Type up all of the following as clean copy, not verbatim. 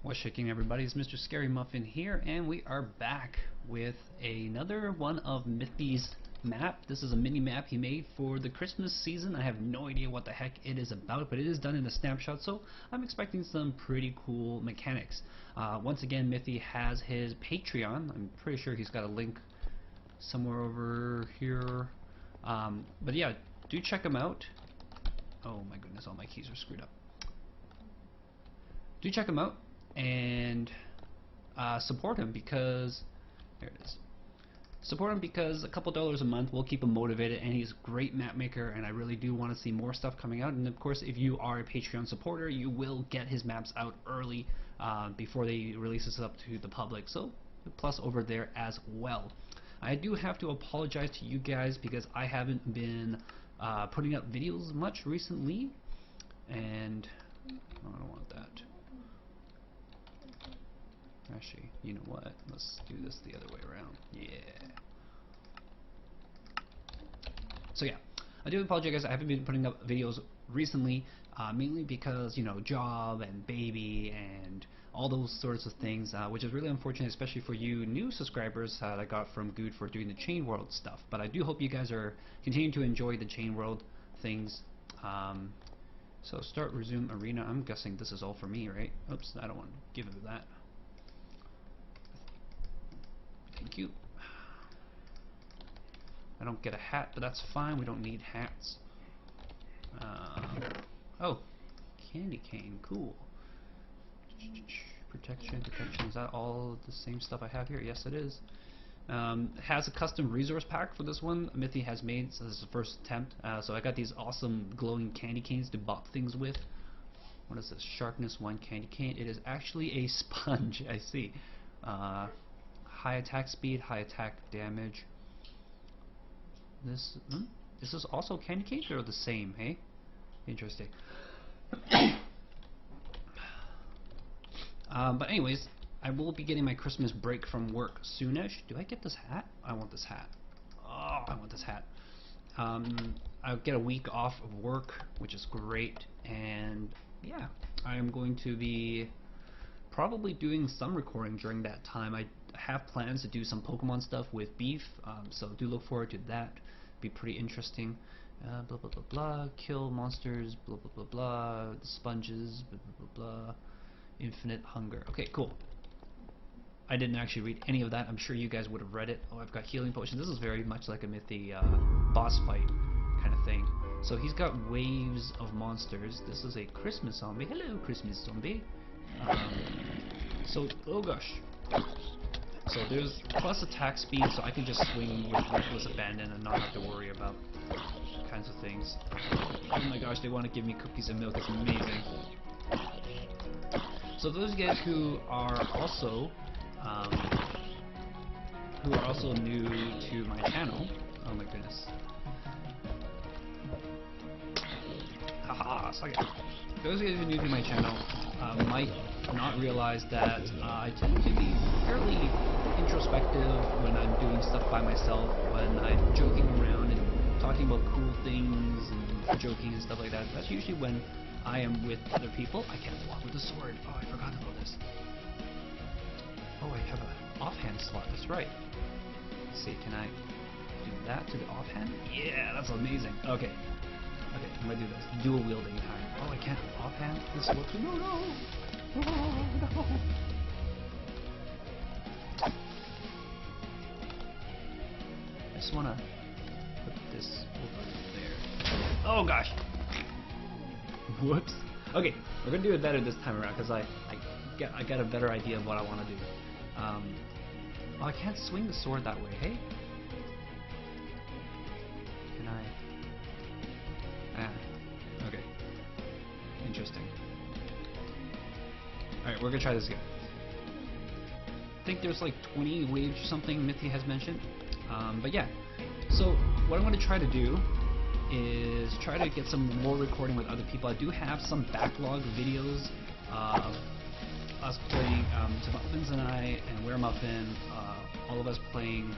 What's shaking, everybody? It's MrScaryMuffin here, and we are back with another one of Mithy's map. This is a mini map he made for the Christmas season. I have no idea what the heck it is about, but it is done in a snapshot, so I'm expecting some pretty cool mechanics. Once again, Mithy has his Patreon. I'm pretty sure he's got a link somewhere over here. But yeah, do check him out. Oh my goodness, all my keys are screwed up. Do check him out and support him, because there it is. Support him because a couple dollars a month will keep him motivated, and he's a great map maker, and I really do want to see more stuff coming out. And of course, if you are a Patreon supporter, you will get his maps out early before they release this up to the public. So plus over there as well. I do have to apologize to you guys because I haven't been putting up videos much recently, and I don't want that. Actually, you know what? Let's do this the other way around. Yeah. So yeah, I do apologize, guys. I haven't been putting up videos recently, mainly because, you know, job and baby and all those sorts of things, which is really unfortunate, especially for you new subscribers that I got from Good for doing the Chain World stuff. But I do hope you guys are continuing to enjoy the Chain World things. So start, resume arena. I'm guessing this is all for me, right? Oops, I don't want to give it that. Thank you. I don't get a hat, but that's fine. We don't need hats. Oh, candy cane. Cool. Protection. Is that all the same stuff I have here? Yes, it is. It has a custom resource pack for this one. Mithy has made, so this is the first attempt. So I got these awesome glowing candy canes to bop things with. What is this? Sharpness 1 candy cane. It is actually a sponge. I see. High attack speed, high attack damage. This is also candy canes, or the same? Hey, interesting. But anyways, I will be getting my Christmas break from work soonish. Do I get this hat? I want this hat. Oh, I want this hat. I'll get a week off of work, which is great, and yeah, I am going to be probably doing some recording during that time. I have plans to do some Pokemon stuff with Beef, so do look forward to that. Be pretty interesting. Blah blah blah blah. Kill monsters. Blah blah blah blah. The sponges. Blah blah blah blah. Infinite hunger. Okay, cool. I didn't actually read any of that. I'm sure you guys would have read it. Oh, I've got healing potions. This is very much like a Mithy boss fight kind of thing. So he's got waves of monsters. This is a Christmas zombie. Hello, Christmas zombie. So, oh gosh. So there's plus attack speed, so I can just swing with reckless abandon and not have to worry about kinds of things. Oh my gosh, they want to give me cookies and milk. It's amazing. So those guys who are also new to my channel, oh my goodness. Haha, suck it. Those guys who are new to my channel might not realize that I tend to be fairly introspective when I'm doing stuff by myself, when I'm joking around and talking about cool things and joking and stuff like that. That's usually when I am with other people. I can't walk with a sword. Oh, I forgot about this. Oh, I have an offhand slot. That's right. Let's see, can I do that to the offhand? Yeah, that's amazing. Okay. Okay, I'm gonna do this. Dual wielding time. Oh, I can't offhand. This looks. No, no! Oh, no! I just wanna put this over there. Oh gosh! Whoops. Okay, we're gonna do it better this time around because I got a better idea of what I want to do. Oh, I can't swing the sword that way. Hey. Can I? Ah, okay. Interesting. Alright, we're gonna try this again. I think there's like 20 waves or something Mithy has mentioned. But yeah, so what I'm gonna try to do is try to get some more recording with other people. I do have some backlog videos of us playing, Muffins and I, and Muffin, all of us playing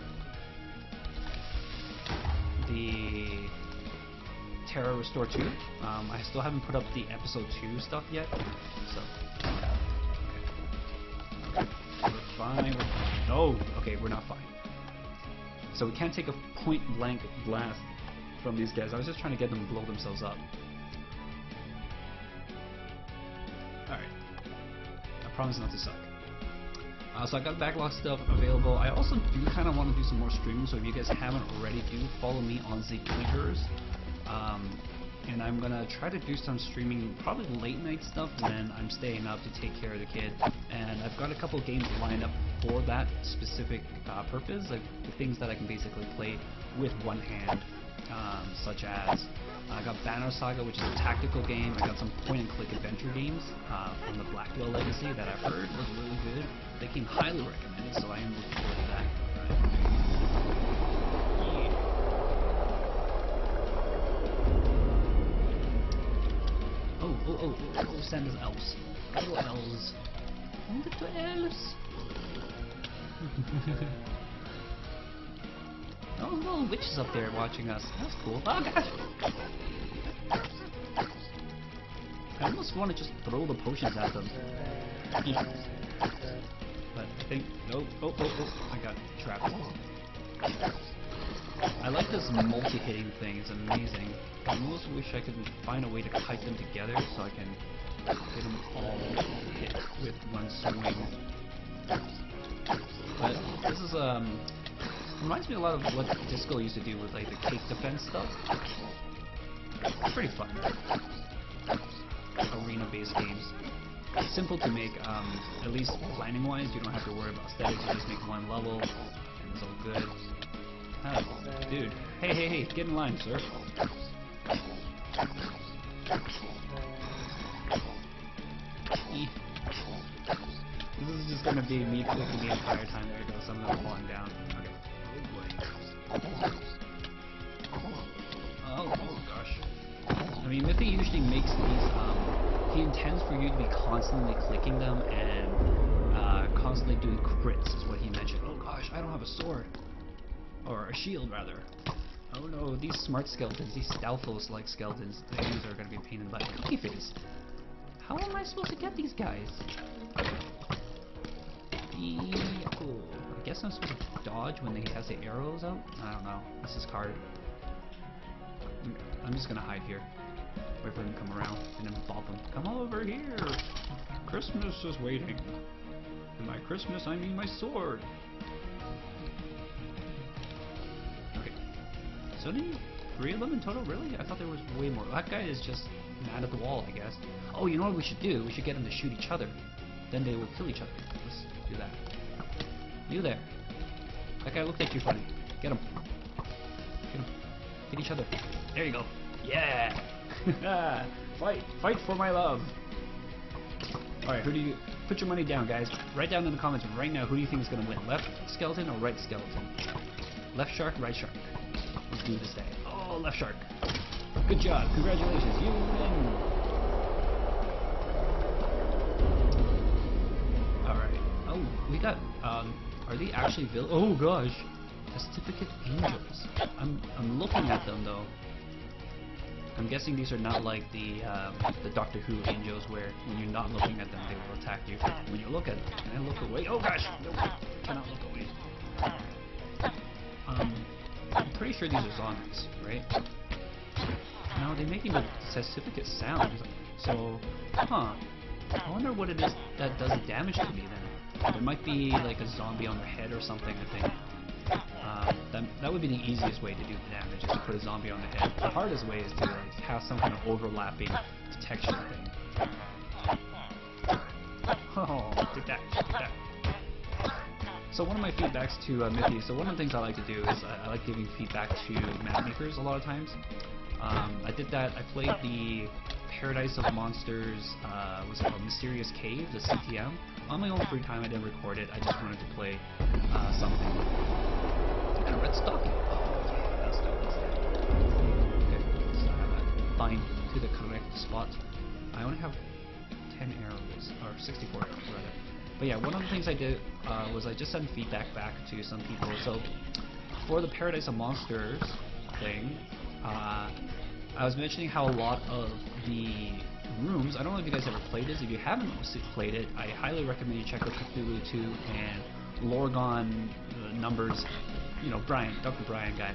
the Terra Restore 2. I still haven't put up the episode 2 stuff yet, so okay. We're fine. Oh, okay, we're not fine. So we can't take a point blank blast from these guys. I was just trying to get them to blow themselves up. Alright. I promise not to suck. So I got backlog stuff available. I also do kind of want to do some more streaming, so if you guys haven't already, do follow me on the Twitters. And I'm gonna try to do some streaming, probably late night stuff when I'm staying up to take care of the kid. And I've got a couple games lined up for that specific purpose, like the things that I can basically play with one hand, such as I got Banner Saga, which is a tactical game. I got some point-and-click adventure games from the Blackwell Legacy that I've heard was really good. They came highly recommended, so I am looking forward to that. Oh, Santa's elves. Little elves. Little elves. Oh, little witches up there watching us. That's cool. Oh, gosh. I almost want to just throw the potions at them. But I think... Nope. Oh, I got trapped. I like this multi-hitting thing. It's amazing. I almost wish I could find a way to kite them together so I can get them all hit with one swing. But this is reminds me a lot of what Disco used to do with like the cake defense stuff. It's pretty fun. Arena-based games. It's simple to make, at least planning-wise. You don't have to worry about aesthetics. You just make one level, and it's all good. Dude, hey, get in line, sir. This is just gonna be me clicking the entire time. There you go, some of them falling down. Okay. Oh gosh. I mean, Mythic usually makes these, he intends for you to be constantly clicking them and constantly doing crits, is what he mentioned. Oh gosh, I don't have a sword. Or a shield, rather. Oh no, these smart skeletons, these Stalfos-like skeletons, these are going to be a pain in the butt. Cookie face! How am I supposed to get these guys? Oh, I guess I'm supposed to dodge when he has the arrows out? I don't know. This is hard. I'm just going to hide here. Wait for him to come around and then bop him. Come over here! Christmas is waiting. And by Christmas, I mean my sword. So only 3 of them in total? Really? I thought there was way more. That guy is just mad at the wall, I guess. Oh, you know what we should do? We should get them to shoot each other. Then they will kill each other. Let's do that. You there. That guy looked at you funny. Get him. Get him. Get each other. There you go. Yeah! Fight for my love. Alright, who do you... Put your money down, guys. Write down in the comments right now who do you think is going to win. Left skeleton or right skeleton? Left shark, right shark. Let's do this thing. Oh, left shark. Good job. Congratulations. You win. Alright. Oh, we got, are they actually oh gosh. Testificate angels. I'm looking at them though. I'm guessing these are not like the Doctor Who angels where when you're not looking at them they will attack you. When you look at them, can I look away? Oh gosh! No, cannot look away. I'm pretty sure these are zombies, right? Now they're making the certificate sound, so, I wonder what it is that does damage to me then. There might be like a zombie on their head or something, I think. That would be the easiest way to do the damage, is to put a zombie on the head. The hardest way is to like, have some kind of overlapping detection thing. Oh, take that. So one of my feedbacks to Mithy, so one of the things I like to do is I like giving feedback to map makers a lot of times. I did that, I played the Paradise of Monsters, what's it called, Mysterious Cave, the CTM. On my own free time, I didn't record it, I just wanted to play something. I got a red stocking. Oh yeah, let's do this. Okay, so I have that bind to the correct spot. I only have 10 arrows, or 64 arrows rather. But yeah, one of the things I did was I just sent feedback back to some people. So for the Paradise of Monsters thing, I was mentioning how a lot of the rooms, I don't know if you guys ever played this. If you haven't played it, I highly recommend you check out Cthulhu 2 and Lorgon Numbers, you know, Dr. Brian guy.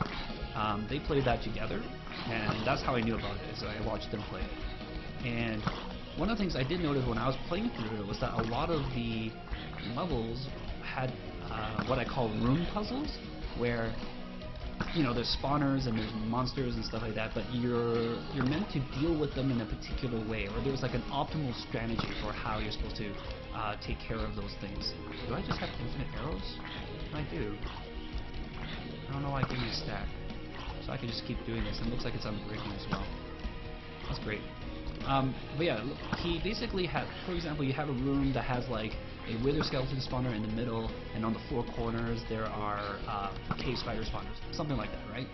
They played that together, and that's how I knew about it, is I watched them play it. And one of the things I did notice when I was playing through it was that a lot of the levels had what I call room puzzles, where you know, there's spawners and there's monsters and stuff like that, but you're meant to deal with them in a particular way, or there's like an optimal strategy for how you're supposed to take care of those things. Do I just have infinite arrows? I do. I don't know why I gave me a stack. So I can just keep doing this, and it looks like it's unbreaking as well. That's great. But yeah, he basically had, for example, you have a room that has like a wither skeleton spawner in the middle, and on the four corners there are cave spider spawners, something like that, right?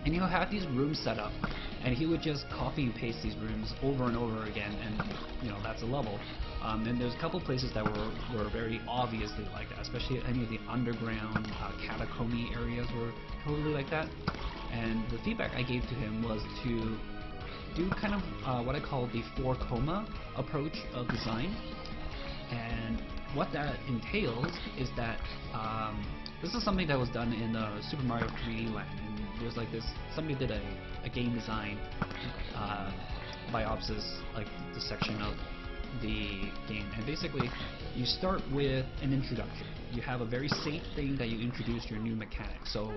And he'll have these rooms set up, and he would just copy and paste these rooms over and over again, and you know, that's a level. And there's a couple places that were very obviously like that, especially any of the underground catacomby areas were totally like that. And the feedback I gave to him was to do kind of what I call the 4-coma approach of design. And what that entails is that this is something that was done in Super Mario 3D Land. And there's like this, somebody did a game design biopsis, like the section of the game. And basically, you start with an introduction. You have a very safe thing that you introduce your new mechanic. So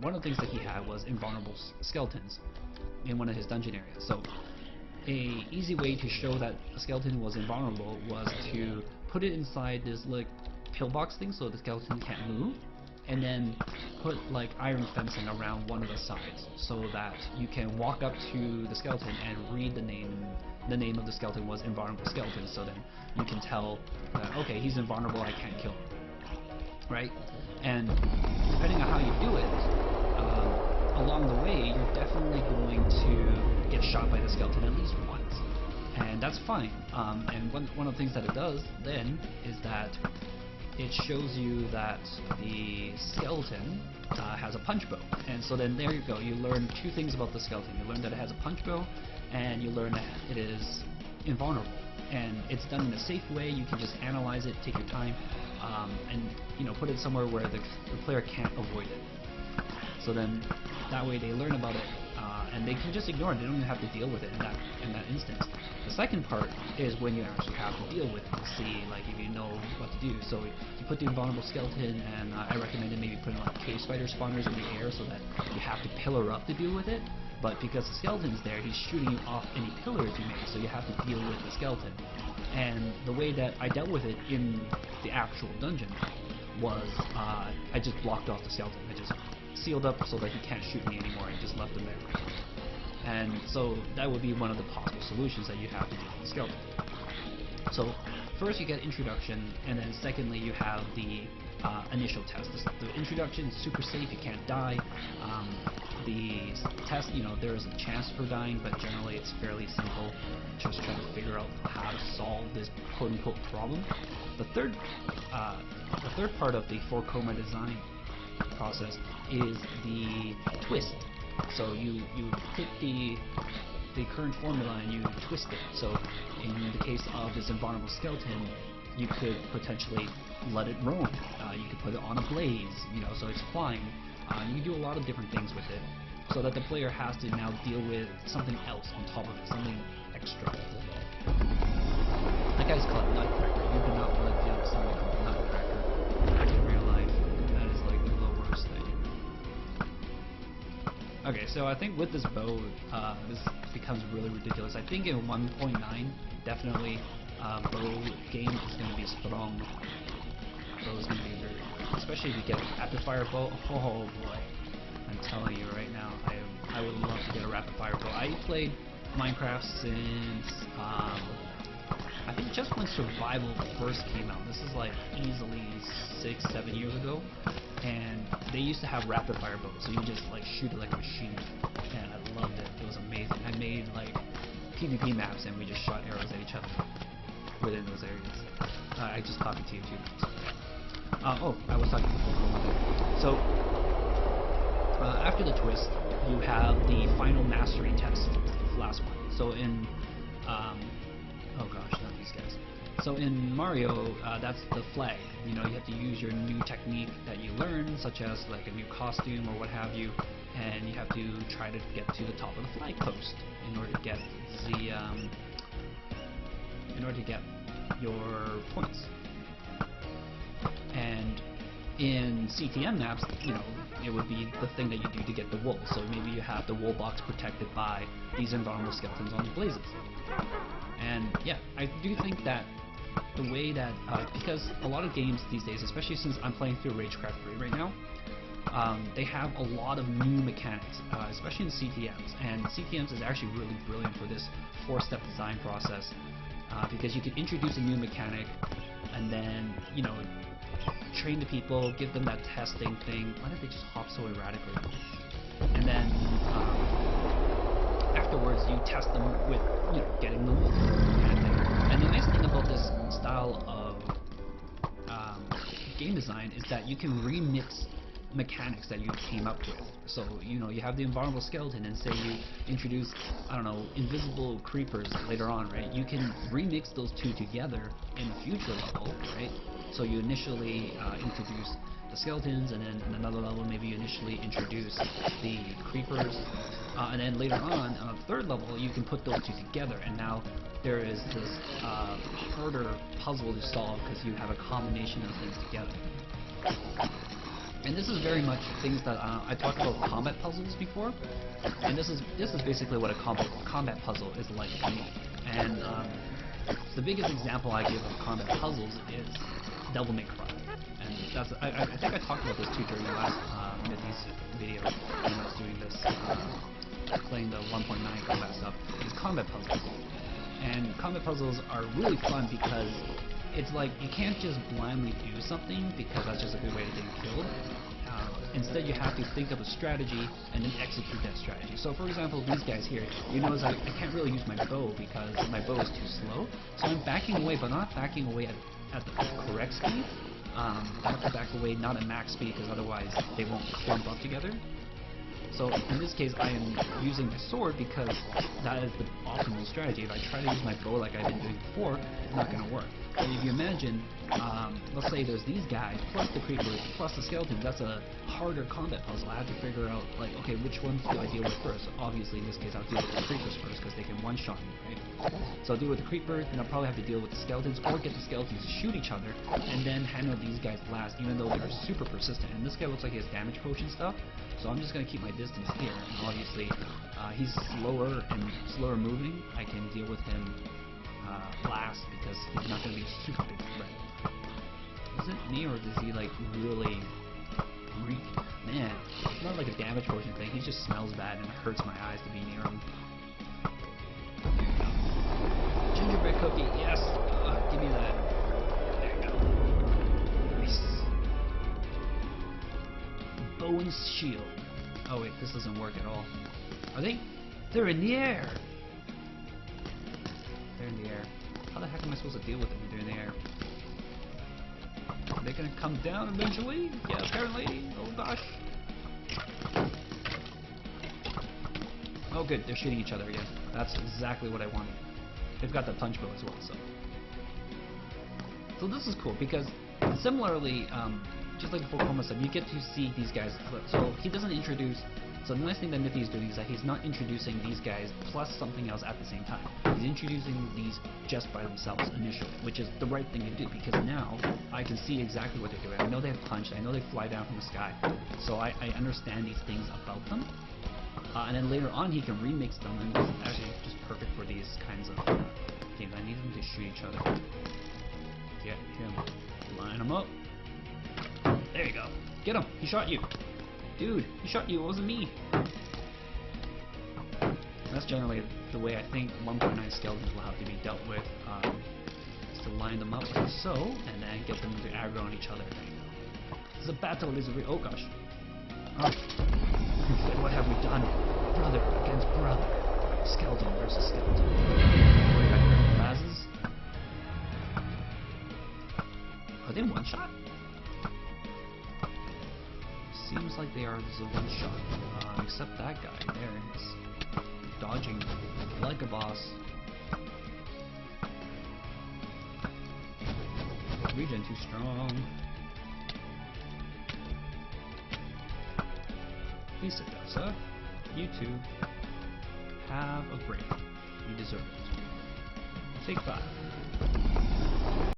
one of the things that he had was invulnerable skeletons in one of his dungeon areas. So a easy way to show that a skeleton was invulnerable was to put it inside this like pillbox thing so the skeleton can't move, and then put like iron fencing around one of the sides so that you can walk up to the skeleton and read the name. The name of the skeleton was invulnerable skeleton, so then you can tell that, okay, he's invulnerable, I can't kill him, right? And depending on how you do it, along the way, you're definitely going to get shot by the skeleton at least once, and that's fine. And one of the things that it does then is that it shows you that the skeleton has a punch bow, and so then there you go. You learn two things about the skeleton. You learn that it has a punch bow, and you learn that it is invulnerable. And it's done in a safe way. You can just analyze it, take your time, and you know, put it somewhere where the player can't avoid it. So then that way they learn about it, and they can just ignore it. They don't even have to deal with it in that instance. The second part is when you actually have to deal with it to see like if you know what to do. So you put the invulnerable skeleton, and I recommended maybe putting like cave spider spawners in the air so that you have to pillar up to deal with it. But because the skeleton's there, he's shooting you off any pillars you make, so you have to deal with the skeleton. And the way that I dealt with it in the actual dungeon was I just blocked off the skeleton. I just sealed up so that he can't shoot me anymore. I just left him there. And so that would be one of the possible solutions that you have to deal with the skeleton. So first you get introduction, and then secondly you have the initial test. The introduction is super safe, you can't die. The test, you know, there is a chance for dying, but generally it's fairly simple. Just trying to figure out how to solve this quote-unquote problem. The third part of the 4-coma design process is the twist. So you take the current formula and you twist it. So in the case of this invulnerable skeleton, you could potentially let it roam. You could put it on a blaze, you know, so it's flying. You can do a lot of different things with it, so that the player has to now deal with something else on top of it, something extra. That guy's called Nutcracker. You do not want to deal with something called Nutcracker in real life. That is like the worst thing. Okay, so I think with this bow, this becomes really ridiculous. I think in 1.9, definitely bow game is going to be strong. Bow is going to be very, especially if you get a rapid fire bow. Oh boy, I'm telling you right now, I would love to get a rapid fire bow. I played Minecraft since I think just when Survival first came out. This is like easily 6-7 years ago, and they used to have rapid fire bows, so you just like shoot it like a machine, and I loved it. It was amazing. I made like PvP maps, and we just shot arrows at each other within those areas. I just copied to you too. Oh, I was talking about there. So after the twist, you have the final mastery test, the last one. So in Oh gosh, not these guys. So in Mario, that's the flag. You know, you have to use your new technique that you learn, such as like a new costume or what have you, and you have to try to get to the top of the flag post in order to get the in order to get your points. And in CTM maps, you know, it would be the thing that you do to get the wool. So maybe you have the wool box protected by these invulnerable skeletons on the blazes. And yeah, I do think that the way that, because a lot of games these days, especially since I'm playing through Ragecraft 3 right now, they have a lot of new mechanics, especially in CTMs. And CTMs is actually really brilliant for this 4-step design process, because you can introduce a new mechanic and then, you know, train the people, give them that testing thing. Why did they just hop so erratically? And then afterwards you test them with, you know, getting the wool kind of thing. And the nice thing about this style of game design is that you can remix mechanics that you came up with. So, you know, you have the invulnerable skeleton, and say you introduce, I don't know, invisible creepers later on, right? You can remix those two together in a future level, right? So you initially introduce the skeletons, and then in another level maybe you initially introduce the creepers, and then later on a third level you can put those two together, and now there is this harder puzzle to solve because you have a combination of things together. And this is very much things that I talked about combat puzzles before, and this is basically what a combat puzzle is like to me. And the biggest example I give of combat puzzles is Devil May Cry, and that's I think I talked about this too during the last Mythi's video when I was doing this, playing the 1.9 combat stuff. Is combat puzzles, and combat puzzles are really fun because it's like you can't just blindly do something because that's just a good way to get killed. Instead, you have to think of a strategy and then execute that strategy. So, for example, these guys here, you notice I can't really use my bow because my bow is too slow. So I'm backing away, but not backing away at the correct speed. I have to back away not at max speed because otherwise they won't clump up together. So in this case, I am using my sword because that is the optimal strategy. If I try to use my bow like I've been doing before, it's not going to work. But if you imagine, let's say there's these guys, plus the creepers, plus the skeletons, that's a harder combat puzzle. I have to figure out, like, okay, which ones do I deal with first? Obviously, in this case, I'll deal with the creepers first because they can one-shot me, right? So I'll deal with the creepers, then I'll probably have to deal with the skeletons, or get the skeletons to shoot each other, and then handle these guys last, even though they're super persistent. And this guy looks like he has damage potion stuff, so I'm just going to keep my distance here. And obviously, he's slower and slower moving. I can deal with him last because he's not going to be a super big threat. Is it me, or does he like really reek? Man, it's not like a damage potion thing. He just smells bad and it hurts my eyes to be near him. There you go. Gingerbread cookie, yes. Give me that. There you go. Nice. Bow and shield. Oh wait, this doesn't work at all. Are they? They're in the air. They're in the air. How the heck am I supposed to deal with them when they're in the air? Are they gonna come down eventually? Yeah, apparently. Oh gosh. Oh good, they're shooting each other again. That's exactly what I wanted. They've got the punch bow as well, so this is cool because similarly, just like the Fulcoma stuff, you get to see these guys. So he doesn't introduce. So the nice thing that Nifty is doing is that he's not introducing these guys plus something else at the same time. He's introducing these just by themselves initially, which is the right thing to do because now I can see exactly what they're doing. I know they have punch, I know they fly down from the sky, so I understand these things about them. And then later on he can remix them, and this is actually just perfect for these kinds of games. I need them to shoot each other. Get him. Line him up. There you go. Get him. He shot you. Dude, he shot you, it wasn't me. That's generally the way I think 1.9 skeletons will have to be dealt with, is to line them up like so, and then get them to aggro on each other. There you go. This is a battle, oh gosh. Oh. What have we done? Brother against brother. Skeleton versus skeleton. What do you got here? Lazes? Are they one shot? Seems like they are a one-shot, except that guy there is dodging like a boss. Regen too strong. Lisa Dosa, you two have a break. You deserve it. Take 5.